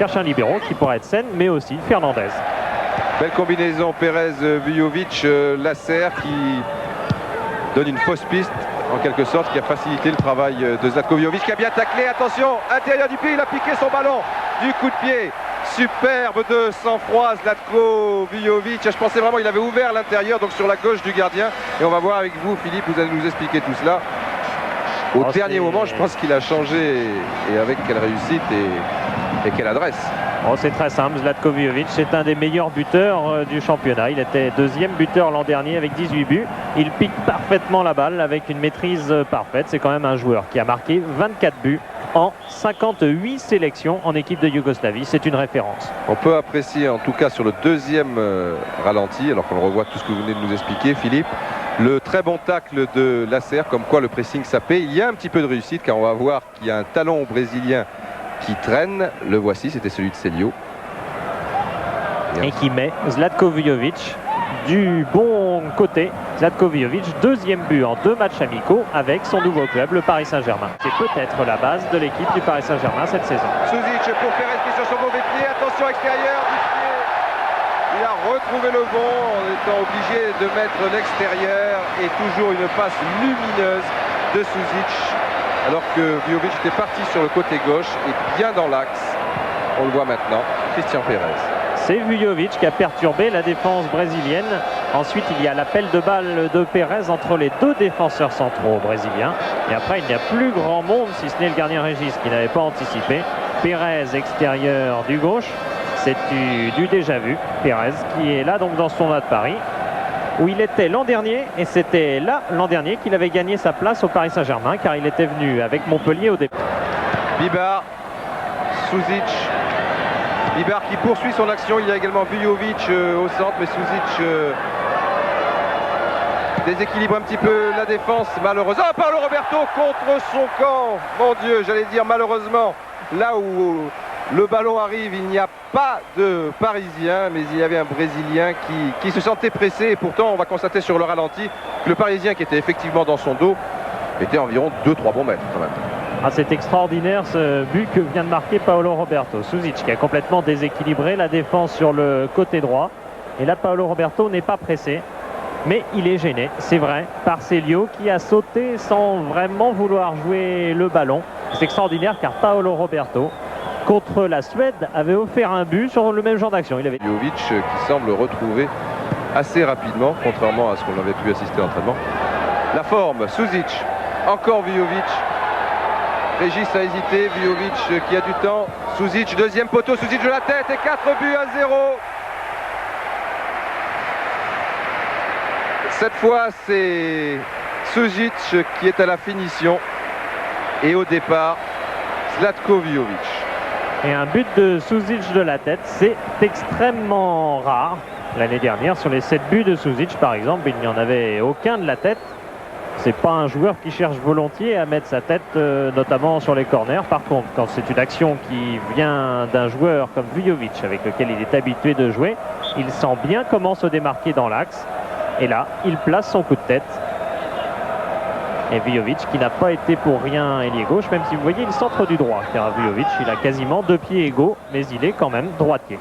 cherche un libéro qui pourrait être Sen, mais aussi Fernandez. Belle combinaison Pérez-Vujovic, Lasser qui donne une fausse piste en quelque sorte, qui a facilité le travail de Zlatko Vujovic, qui a bien taclé. Attention, intérieur du pied, il a piqué son ballon du coup de pied. Superbe de sang-froid Zlatko Vujovic. Je pensais vraiment qu'il avait ouvert l'intérieur, donc sur la gauche du gardien. Et on va voir avec vous, Philippe, vous allez nous expliquer tout cela. Au dernier moment, je pense qu'il a changé, et avec quelle réussite et quelle adresse. Oh, c'est très simple, Zlatko Vujovic c'est un des meilleurs buteurs du championnat. Il était deuxième buteur l'an dernier avec 18 buts. Il pique parfaitement la balle avec une maîtrise parfaite. C'est quand même un joueur qui a marqué 24 buts en 58 sélections en équipe de Yougoslavie. C'est une référence. On peut apprécier en tout cas sur le deuxième ralenti, alors qu'on revoit tout ce que vous venez de nous expliquer, Philippe, le très bon tacle de Lasser, comme quoi le pressing ça paie. Il y a un petit peu de réussite car on va voir qu'il y a un talon brésilien qui traîne. Le voici, c'était celui de Celio. Et qui met Zlatko Vujovic du bon côté. Zlatko Vujovic, deuxième but en 2 matchs amicaux avec son nouveau club, le Paris Saint-Germain. C'est peut-être la base de l'équipe du Paris Saint-Germain cette saison. Suzic pour Pérez qui est sur son mauvais pied. Attention extérieur du pied. Il a retrouvé le bon en étant obligé de mettre l'extérieur. Et toujours une passe lumineuse de Suzic. Alors que Vujovic était parti sur le côté gauche et bien dans l'axe. On le voit maintenant, Christian Pérez. C'est Vujovic qui a perturbé la défense brésilienne. Ensuite, il y a l'appel de balle de Pérez entre les 2 défenseurs centraux brésiliens. Et après, il n'y a plus grand monde, si ce n'est le gardien Régis qui n'avait pas anticipé. Pérez extérieur du gauche. C'est du déjà vu. Pérez qui est là donc dans son tournoi de Paris, où il était l'an dernier, et c'était là l'an dernier qu'il avait gagné sa place au Paris Saint-Germain, car il était venu avec Montpellier au départ. Bibar, Suzic, Bibar qui poursuit son action. Il y a également Vujovic au centre, mais Suzic déséquilibre un petit peu la défense, malheureusement. Ah, Paolo Roberto contre son camp. Mon Dieu, j'allais dire malheureusement, là où le ballon arrive, il n'y a pas de Parisien, mais il y avait un Brésilien qui se sentait pressé. Et pourtant, on va constater sur le ralenti que le Parisien qui était effectivement dans son dos était environ 2-3 bons mètres quand même. Ah, c'est extraordinaire ce but que vient de marquer Paolo Roberto. Suzic qui a complètement déséquilibré la défense sur le côté droit. Et là, Paolo Roberto n'est pas pressé, mais il est gêné, c'est vrai, par Celio qui a sauté sans vraiment vouloir jouer le ballon. C'est extraordinaire car Paolo Roberto, contre la Suède, avait offert un but sur le même genre d'action. Il avait Vujovic qui semble retrouver assez rapidement, contrairement à ce qu'on avait pu assister à l'entraînement. La forme, Suzic, encore Vujovic. Régis a hésité, Vujovic qui a du temps. Suzic, deuxième poteau, Suzic de la tête et 4 buts à 0. Cette fois, c'est Suzic qui est à la finition. Et au départ, Zlatko Vujovic. Et un but de Suzic de la tête, c'est extrêmement rare. L'année dernière, sur les 7 buts de Suzic, par exemple, il n'y en avait aucun de la tête. C'est pas un joueur qui cherche volontiers à mettre sa tête, notamment sur les corners. Par contre, quand c'est une action qui vient d'un joueur comme Vujovic, avec lequel il est habitué de jouer, il sent bien comment se démarquer dans l'axe. Et là, il place son coup de tête. Et Vujovic qui n'a pas été pour rien ailier gauche, même si vous voyez, il centre du droit. Car Vujovic, il a quasiment 2 pieds égaux, mais il est quand même droitier.